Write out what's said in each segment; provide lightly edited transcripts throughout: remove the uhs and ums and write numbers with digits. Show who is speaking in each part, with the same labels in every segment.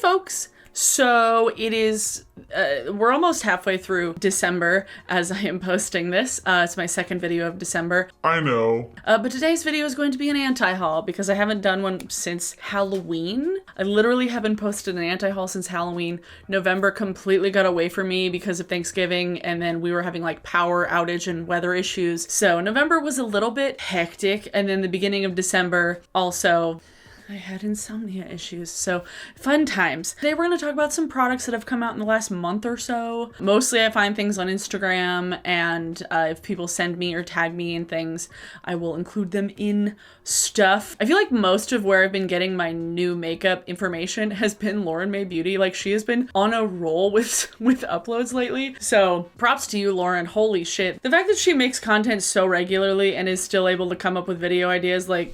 Speaker 1: folks. So it is, we're almost halfway through December as I am posting this. It's my second video of December.
Speaker 2: I know.
Speaker 1: But today's video is going to be an anti-haul because I haven't done one since Halloween. I literally haven't posted an anti-haul since Halloween. November completely got away from me because of Thanksgiving, and then we were having like power outage and weather issues. So November was a little bit hectic, and then the beginning of December also, I had insomnia issues, so fun times. Today we're going to talk about some products that have come out in the last month or so. Mostly I find things on Instagram, and if people send me or tag me in things, I will include them in stuff. I feel like most of where I've been getting my new makeup information has been Lauren May Beauty. Like, she has been on a roll with uploads lately. So props to you, Lauren. Holy shit. The fact that she makes content so regularly and is still able to come up with video ideas, like,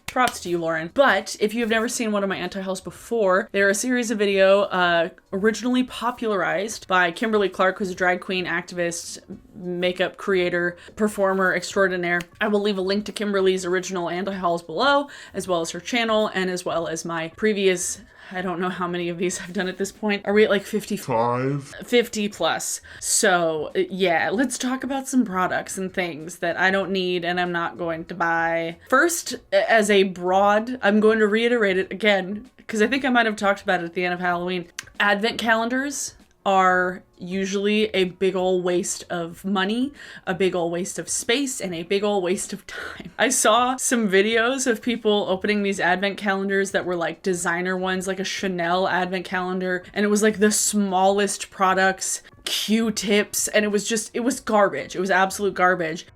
Speaker 1: props to you, Lauren. But if you've never seen one of my anti-hauls before, they're a series of video originally popularized by Kimberly Clark, who's a drag queen, activist, makeup creator, performer extraordinaire. I will leave a link to Kimberly's original anti-hauls below, as well as her channel, and as well as my previous, I don't know how many of these I've done at this point. Are we at like 55? 50 plus. So yeah, let's talk about some products and things that I don't need and I'm not going to buy. First, as a broad, I'm going to reiterate it again, because I think I might have talked about it at the end of Halloween. Advent calendars are usually a big ol' waste of money, a big ol' waste of space, and a big ol' waste of time. I saw some videos of people opening these advent calendars that were like designer ones, like a Chanel advent calendar, and it was like the smallest products, Q-tips, and it was garbage. It was absolute garbage.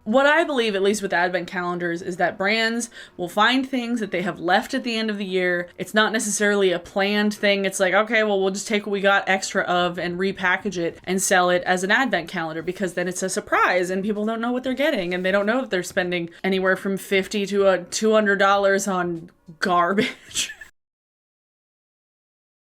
Speaker 1: What I believe, at least with advent calendars, is that brands will find things that they have left at the end of the year. It's not necessarily a planned thing. It's like, okay, well, we'll just take what we got extra of and repackage it and sell it as an advent calendar, because then it's a surprise and people don't know what they're getting, and they don't know that they're spending anywhere from $50 to $200 on garbage.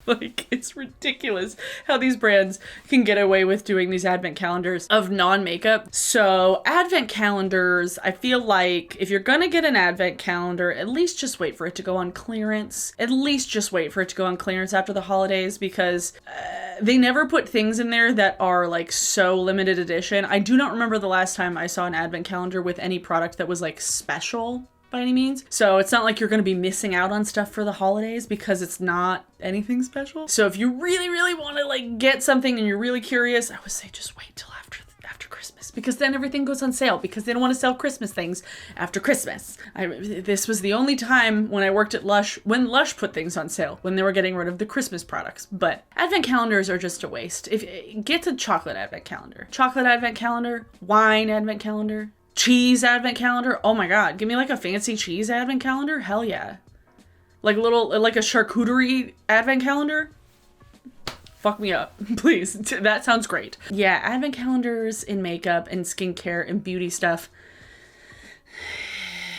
Speaker 1: Like, it's ridiculous how these brands can get away with doing these advent calendars of non-makeup. So advent calendars, I feel like if you're gonna get an advent calendar, at least just wait for it to go on clearance. At least just wait for it to go on clearance after the holidays, because they never put things in there that are like so limited edition. I do not remember the last time I saw an advent calendar with any product that was like special by any means. So it's not like you're going to be missing out on stuff for the holidays because it's not anything special. So if you really, really want to like get something and you're really curious, I would say just wait till after Christmas, because then everything goes on sale, because they don't want to sell Christmas things after Christmas. This was the only time when I worked at Lush when Lush put things on sale, when they were getting rid of the Christmas products. But advent calendars are just a waste. Get a chocolate advent calendar, wine advent calendar, cheese advent calendar. Oh my god, give me like a fancy cheese advent calendar. Hell yeah. Like a charcuterie advent calendar. Fuck me up, please. That sounds great. Yeah, advent calendars in makeup and skincare and beauty stuff,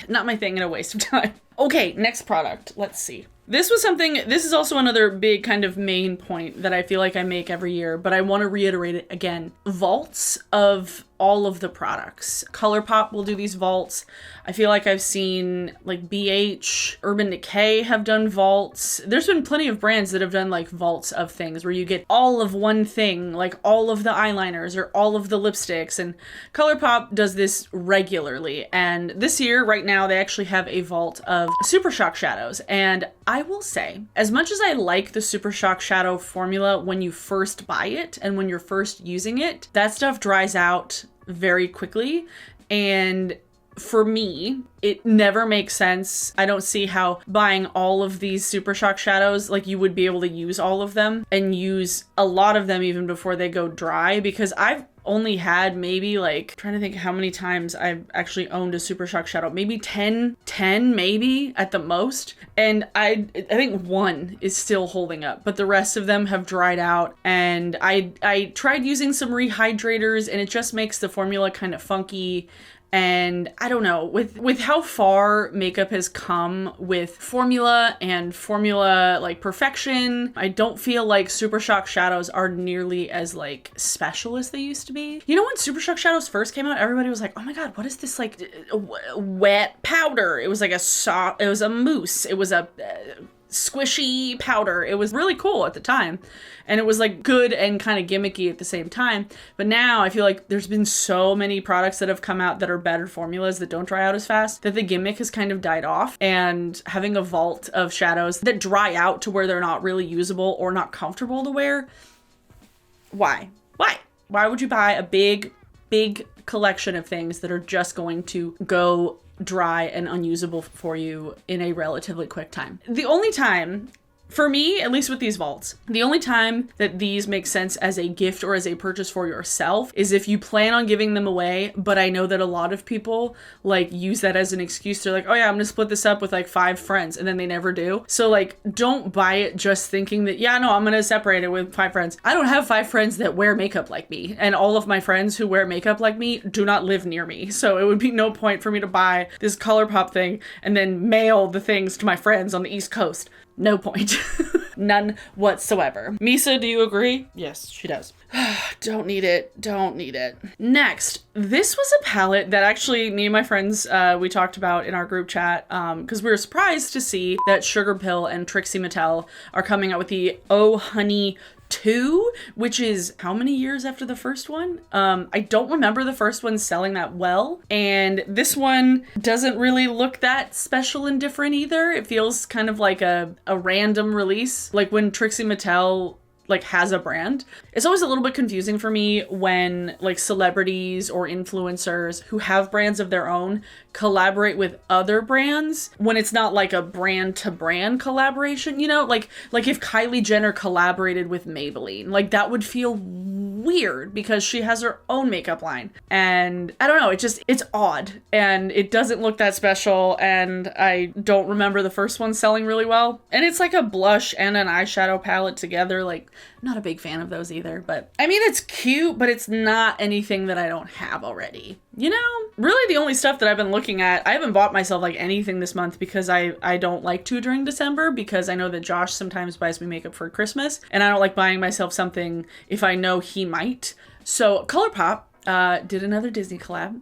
Speaker 1: not my thing, and a waste of time. Okay, next product. Let's see. This is also another big kind of main point that I feel like I make every year, but I want to reiterate it again. Vaults of all of the products. ColourPop will do these vaults. I feel like I've seen like BH, Urban Decay have done vaults. There's been plenty of brands that have done like vaults of things where you get all of one thing, like all of the eyeliners or all of the lipsticks, and ColourPop does this regularly. And this year, right now, they actually have a vault of Super Shock shadows. And I will say, as much as I like the Super Shock shadow formula when you first buy it and when you're first using it, that stuff dries out very quickly. And for me, it never makes sense. I don't see how buying all of these Super Shock shadows, like you would be able to use all of them and use a lot of them even before they go dry, because I've only had maybe like, trying to think how many times I've actually owned a Super Shock shadow, maybe 10 maybe at the most. And I think one is still holding up, but the rest of them have dried out. And I tried using some rehydrators and it just makes the formula kind of funky. And I don't know, with how far makeup has come with formula and formula like perfection, I don't feel like Super Shock shadows are nearly as like special as they used to be. You know, when Super Shock shadows first came out, everybody was like, oh my god, what is this like wet powder? It was like it was a mousse. It was a squishy powder. It was really cool at the time. And it was like good and kind of gimmicky at the same time. But now I feel like there's been so many products that have come out that are better formulas that don't dry out as fast that the gimmick has kind of died off. And having a vault of shadows that dry out to where they're not really usable or not comfortable to wear. Why? Why would you buy a big collection of things that are just going to go dry and unusable for you in a relatively quick time? The only time, for me, at least with these vaults, the only time that these make sense as a gift or as a purchase for yourself is if you plan on giving them away, but I know that a lot of people like use that as an excuse. They're like, oh yeah, I'm gonna split this up with like 5 friends, and then they never do. So like, don't buy it just thinking that, yeah, no, I'm gonna separate it with 5 friends. I don't have 5 friends that wear makeup like me, and all of my friends who wear makeup like me do not live near me. So it would be no point for me to buy this ColourPop thing and then mail the things to my friends on the East Coast. No point. None whatsoever. Misa, do you agree? Yes, she does. Don't need it. Don't need it. Next, this was a palette that actually me and my friends, we talked about in our group chat, because we were surprised to see that Sugar Pill and Trixie Mattel are coming out with the Oh Honey 2, which is how many years after the first one? I don't remember the first one selling that well, and this one doesn't really look that special and different either. It feels kind of like a random release, like when Trixie Mattel like has a brand. It's always a little bit confusing for me when like celebrities or influencers who have brands of their own collaborate with other brands when it's not like a brand to brand collaboration, you know, like if Kylie Jenner collaborated with Maybelline, like that would feel weird because she has her own makeup line. And I don't know, it's odd and it doesn't look that special, and I don't remember the first one selling really well. And it's like a blush and an eyeshadow palette together. Like, not a big fan of those either, but I mean, it's cute, but it's not anything that I don't have already. You know, really the only stuff that I've been looking at, I haven't bought myself like anything this month because I don't like to during December, because I know that Josh sometimes buys me makeup for Christmas, and I don't like buying myself something if I know he might. So ColourPop did another Disney collab.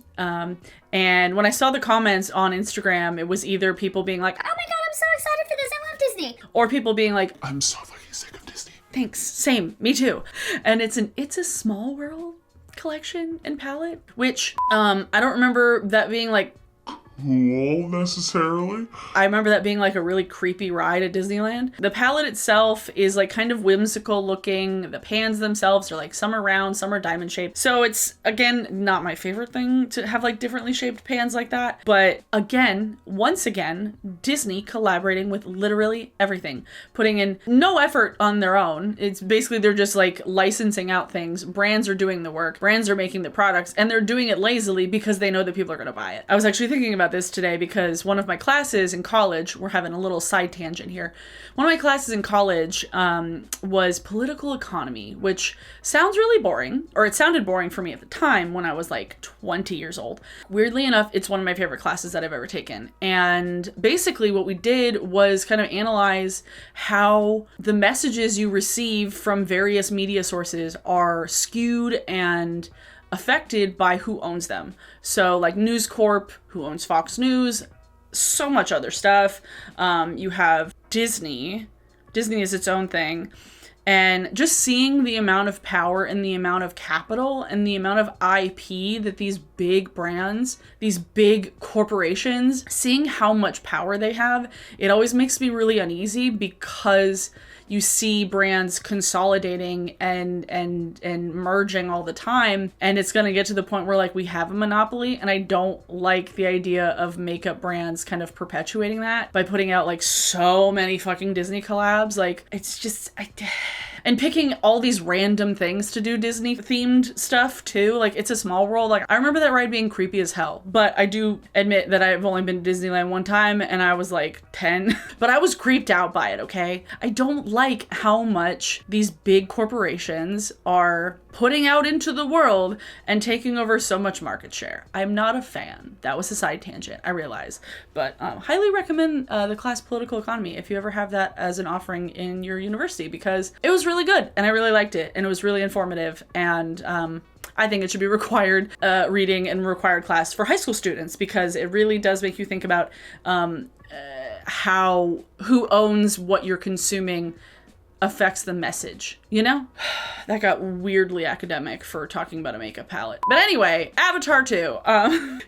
Speaker 1: And when I saw the comments on Instagram, it was either people being like, oh my god, I'm so excited for this, I love Disney. Or people being like, I'm so fucking sick of Disney. Thanks, same, me too. And it's a Small World collection and palette, which I don't remember that being like cool necessarily. I remember that being like a really creepy ride at Disneyland. The palette itself is like kind of whimsical looking. The pans themselves are like some are round, some are diamond shaped. So it's, again, not my favorite thing to have like differently shaped pans like that. But again, once again, Disney collaborating with literally everything, putting in no effort on their own. It's basically they're just like licensing out things. Brands are doing the work. Brands are making the products, and they're doing it lazily because they know that people are going to buy it. I was actually thinking about this today because one of my classes in college, we're having a little side tangent here. One of my classes in college was political economy, which sounds really boring, or it sounded boring for me at the time when I was like 20 years old. Weirdly enough, it's one of my favorite classes that I've ever taken. And basically what we did was kind of analyze how the messages you receive from various media sources are skewed and affected by who owns them. So like News Corp, who owns Fox News, so much other stuff. You have Disney. Disney is its own thing. And just seeing the amount of power and the amount of capital and the amount of IP that these big brands, these big corporations, seeing how much power they have, it always makes me really uneasy because you see brands consolidating and merging all the time, and it's going to get to the point where like we have a monopoly, and I don't like the idea of makeup brands kind of perpetuating that by putting out like so many fucking Disney collabs. Like, it's just and picking all these random things to do Disney themed stuff too. Like, It's a Small World. Like, I remember that ride being creepy as hell, but I do admit that I've only been to Disneyland one time and I was like 10, but I was creeped out by it. Okay. I don't like how much these big corporations are putting out into the world and taking over so much market share. I'm not a fan. That was a side tangent, I realize. But highly recommend the class Political Economy if you ever have that as an offering in your university, because it was really good and I really liked it and it was really informative, and I think it should be required reading and required class for high school students, because it really does make you think about who owns what you're consuming affects the message, you know? That got weirdly academic for talking about a makeup palette. But anyway, Avatar 2.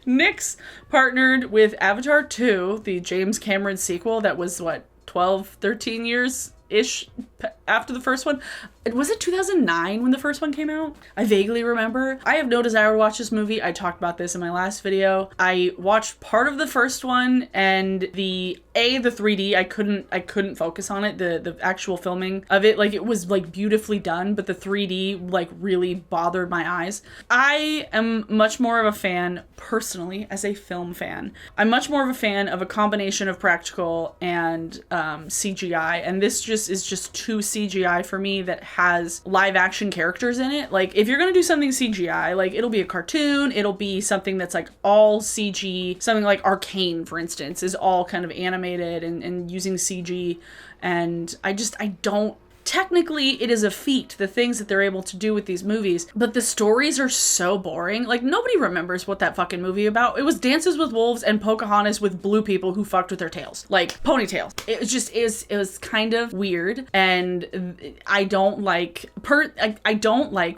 Speaker 1: NYX partnered with Avatar 2, the James Cameron sequel that was, 12, 13 years-ish after the first one. Was it 2009 when the first one came out? I vaguely remember. I have no desire to watch this movie. I talked about this in my last video. I watched part of the first one, and the 3D, I couldn't focus on it. The actual filming of it, like, it was like beautifully done, but the 3D like really bothered my eyes. I am much more of a fan, personally, as a film fan. I'm much more of a fan of a combination of practical and CGI, and this is just too CGI for me that has live action characters in it. Like, if you're gonna do something CGI, like, it'll be a cartoon, it'll be something that's like all CG, something like Arcane, for instance, is all kind of animated and using CG, and I don't. Technically, it is a feat, the things that they're able to do with these movies, but the stories are so boring. Like, nobody remembers what that fucking movie about. It was Dances with Wolves and Pocahontas with blue people who fucked with their tails. Like, ponytails. It was kind of weird, and I don't like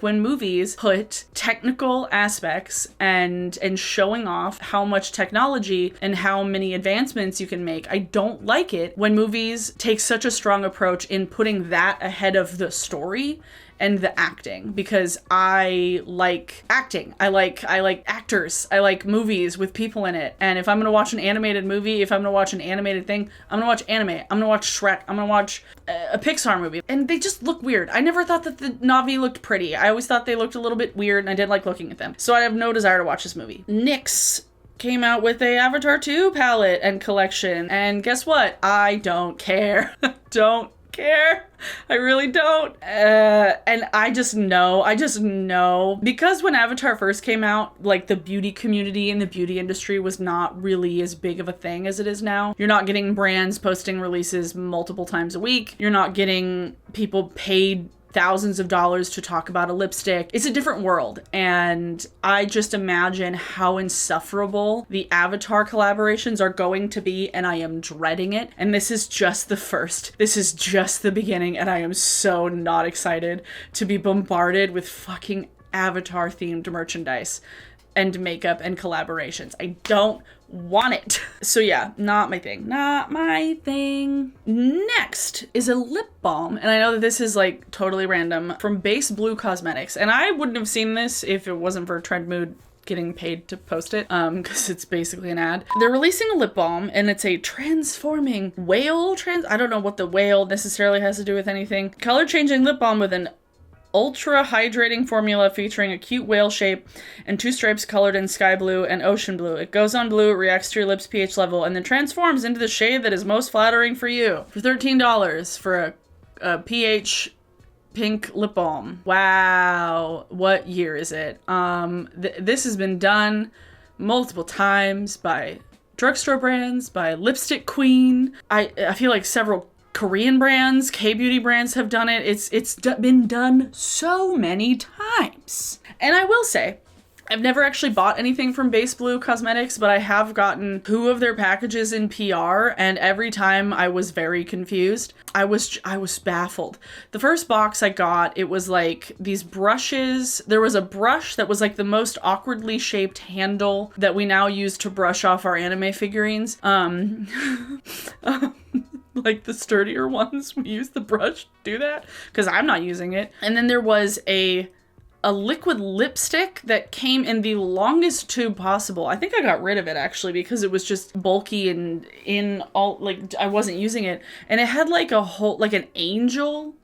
Speaker 1: when movies put technical aspects and showing off how much technology and how many advancements you can make. I don't like it when movies take such a strong approach in putting that ahead of the story and the acting, because I like acting. I like actors. I like movies with people in it. And if I'm going to watch an animated movie, if I'm going to watch an animated thing, I'm going to watch anime. I'm going to watch Shrek. I'm going to watch a Pixar movie. And they just look weird. I never thought that the Na'vi looked pretty. I always thought they looked a little bit weird, and I didn't like looking at them. So I have no desire to watch this movie. NYX came out with a Avatar 2 palette and collection. And guess what? I don't care. Don't care. I really don't. And I just know because when Avatar first came out, like, the beauty community and the beauty industry was not really as big of a thing as it is now. You're not getting brands posting releases multiple times a week. You're not getting people paid thousands of dollars to talk about a lipstick. It's a different world, and I just imagine how insufferable the Avatar collaborations are going to be, and I am dreading it. And this is just the first. This is just the beginning, and I am so not excited to be bombarded with fucking Avatar themed merchandise and makeup and collaborations. I don't want it. So yeah, not my thing. Not my thing. Next is a lip balm, and I know that this is like totally random, from Base Blue Cosmetics, and I wouldn't have seen this if it wasn't for Trend Mood getting paid to post it, because it's basically an ad. They're releasing a lip balm, and it's a transforming I don't know what the whale necessarily has to do with anything. Color changing lip balm with an ultra hydrating formula featuring a cute whale shape and 2 stripes colored in sky blue and ocean blue. It goes on blue, it reacts to your lips' pH level, and then transforms into the shade that is most flattering for you. For $13 for a pH pink lip balm. Wow. What year is it? This has been done multiple times by drugstore brands, by Lipstick Queen. I feel like several Korean brands, K-beauty brands have done it. It's been done so many times. And I will say, I've never actually bought anything from Base Blue Cosmetics, but I have gotten 2 of their packages in PR, and every time I was very confused. I was baffled. The first box I got, it was like these brushes. There was a brush that was like the most awkwardly shaped handle that we now use to brush off our anime figurines. Like the sturdier ones, we use the brush to do that, because I'm not using it. And then there was a liquid lipstick that came in the longest tube possible. I think I got rid of it actually because it was just bulky and I wasn't using it. And it had like an angel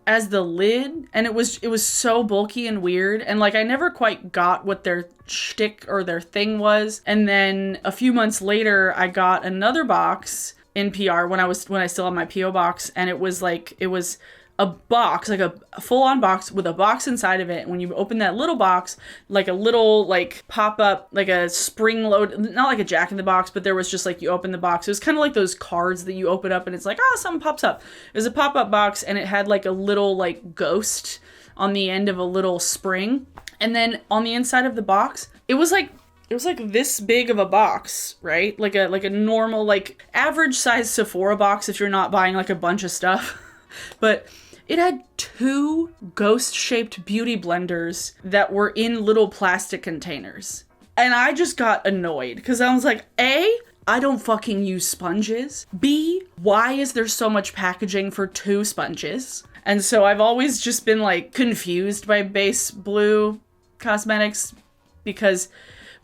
Speaker 1: as the lid, and it was so bulky and weird, and like I never quite got what their shtick or their thing was. And then a few months later, I got another box in PR when I still had my PO box, and it was a box, like a full-on box with a box inside of it. And when you open that little box, like a little like pop-up, like a spring load, not like a Jack in the Box, but there was just like, you open the box. It was kind of like those cards that you open up and it's like, oh, something pops up. It was a pop-up box and it had like a little like ghost on the end of a little spring. And then on the inside of the box, it was like this big of a box, right? Like a normal, like average size Sephora box if you're not buying like a bunch of stuff. But it had 2 ghost-shaped beauty blenders that were in little plastic containers. And I just got annoyed because I was like, A, I don't fucking use sponges. B, why is there so much packaging for 2 sponges? And so I've always just been like confused by Base Blue Cosmetics, because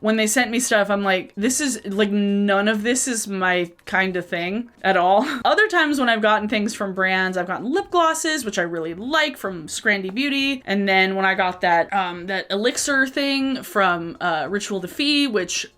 Speaker 1: when they sent me stuff, I'm like, this is like, none of this is my kind of thing at all. Other times when I've gotten things from brands, I've gotten lip glosses, which I really like, from Scrandy Beauty. And then when I got that elixir thing from Ritual de Fille, which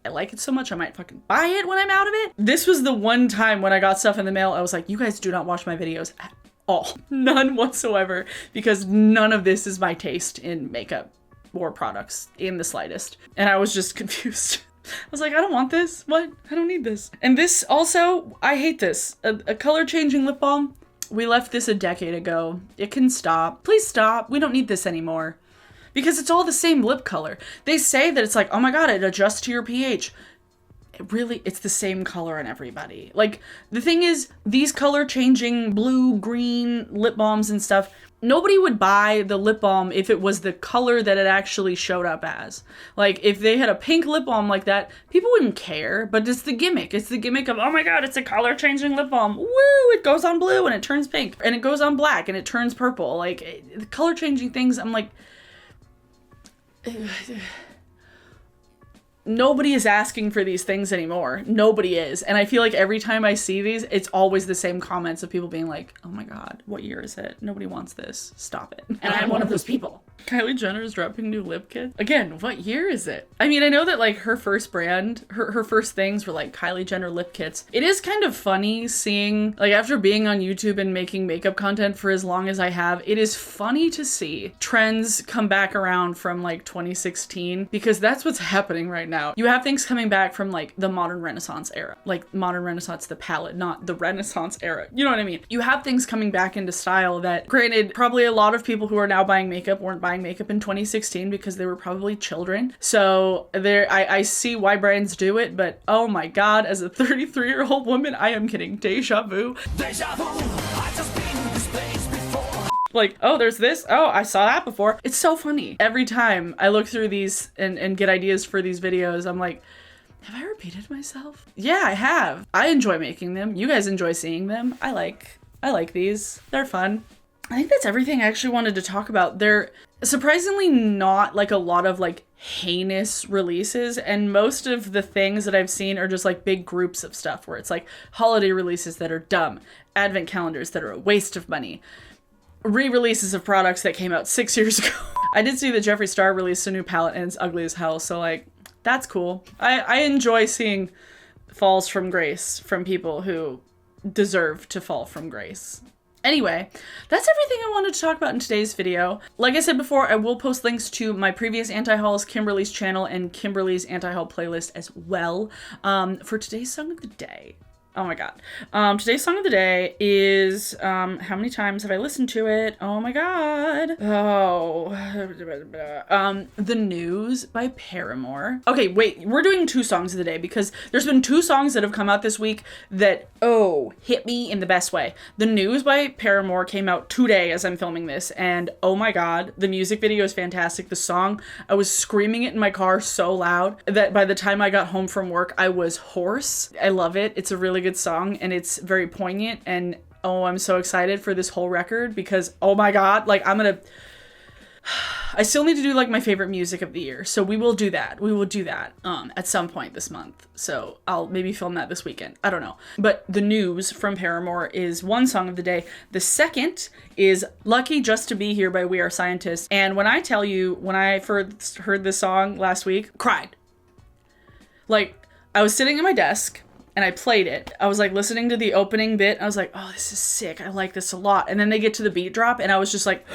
Speaker 1: I like it so much I might fucking buy it when I'm out of it. This was the one time when I got stuff in the mail, I was like, you guys do not watch my videos at all. None whatsoever, because none of this is my taste in makeup or products in the slightest. And I was just confused. I was like, I don't want this. What? I don't need this. And this also, I hate this. A color changing lip balm. We left this a decade ago. It can stop. Please stop. We don't need this anymore. Because it's all the same lip color. They say that it's like, oh my God, it adjusts to your pH. It's the same color on everybody. Like, the thing is, these color changing blue, green lip balms and stuff, nobody would buy the lip balm if it was the color that it actually showed up as. Like, if they had a pink lip balm like that, people wouldn't care, but it's the gimmick. It's the gimmick of, oh my God, it's a color changing lip balm. Woo! It goes on blue and it turns pink, and it goes on black and it turns purple. Like, the color changing things, I'm like, nobody is asking for these things anymore. Nobody is. And I feel like every time I see these, it's always the same comments of people being like, oh my God, what year is it? Nobody wants this. Stop it. And I'm one of those people. Kylie Jenner is dropping new lip kits. Again, what year is it? I mean, I know that like her first brand, her first things were like Kylie Jenner lip kits. It is kind of funny seeing, like, after being on YouTube and making makeup content for as long as I have, it is funny to see trends come back around from like 2016, because that's what's happening right now. You have things coming back from like the modern Renaissance era, like modern Renaissance, the palette, not the Renaissance era. You know what I mean? You have things coming back into style that, granted, probably a lot of people who are now buying makeup weren't buying makeup in 2016 because they were probably children. So I see why brands do it, but oh my God, as a 33-year-old woman, I am getting deja vu. Deja vu. I just been in this place before. Like, oh, there's this. Oh, I saw that before. It's so funny. Every time I look through these and get ideas for these videos, I'm like, have I repeated myself? Yeah, I have. I enjoy making them. You guys enjoy seeing them. I like these. They're fun. I think that's everything I actually wanted to talk about. They're surprisingly not like a lot of like heinous releases, and most of the things that I've seen are just like big groups of stuff where it's like holiday releases that are dumb, advent calendars that are a waste of money, re-releases of products that came out 6 years ago. I did see that Jeffree Star released a new palette and it's ugly as hell, so like, that's cool. I enjoy seeing falls from grace from people who deserve to fall from grace. Anyway, that's everything I wanted to talk about in today's video. Like I said before, I will post links to my previous anti-hauls, Kimberly's channel, and Kimberly's anti-haul playlist as well. For today's song of the day. Oh my God. Today's song of the day is, how many times have I listened to it? Oh my God. Oh. The News by Paramore. Okay, wait, we're doing 2 songs of the day because there's been 2 songs that have come out this week that, hit me in the best way. The News by Paramore came out today as I'm filming this, and oh my God, the music video is fantastic. The song, I was screaming it in my car so loud that by the time I got home from work, I was hoarse. I love it. It's a really good song and it's very poignant, and oh, I'm so excited for this whole record because oh my God, like I still need to do like my favorite music of the year, so we will do that at some point this month, so I'll maybe film that this weekend, I don't know. But The News from Paramore is one song of the day. The second is Lucky Just to Be Here by We Are Scientists, and when I tell you, when I first heard this song last week, cried. Like, I was sitting at my desk and I played it. I was like listening to the opening bit. I was like, oh, this is sick. I like this a lot. And then they get to the beat drop and I was just like,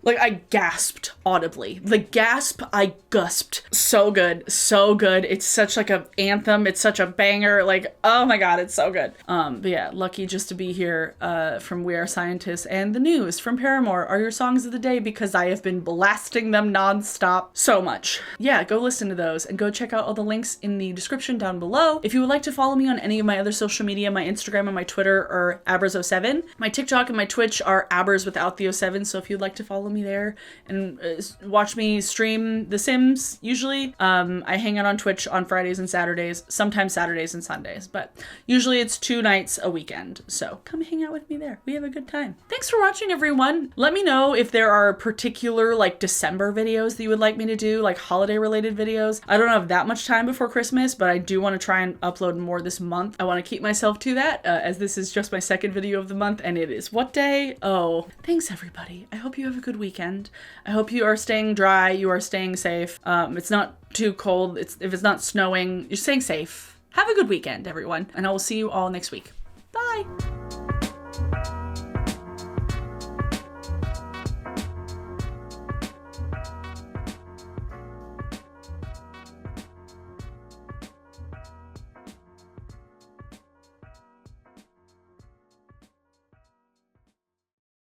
Speaker 1: like I gasped audibly. The gasp, I gasped. So good. So good. It's such like a anthem. It's such a banger. Like, oh my God, it's so good. But yeah, lucky just to be here from We Are Scientists, and the news from Paramore are your songs of the day because I have been blasting them nonstop so much. Yeah, go listen to those and go check out all the links in the description down below. If you would like to follow me on any of my other social media, my Instagram and my Twitter are Abers07. My TikTok and my Twitch are Abers without the 07. So if you'd like to follow me there and watch me stream The Sims, usually I hang out on Twitch on Fridays and Saturdays, sometimes Saturdays and Sundays, but usually it's 2 nights a weekend. So come hang out with me there. We have a good time. Thanks for watching, everyone. Let me know if there are particular like December videos that you would like me to do, like holiday related videos. I don't have that much time before Christmas, but I do want to try and upload more this month. I want to keep myself to that as this is just my second video of the month, and it is what day? Oh, thanks everybody. I hope you have a good weekend. I hope you are staying dry. You are staying safe. It's not too cold. If it's not snowing, you're staying safe. Have a good weekend, everyone. And I will see you all next week. Bye.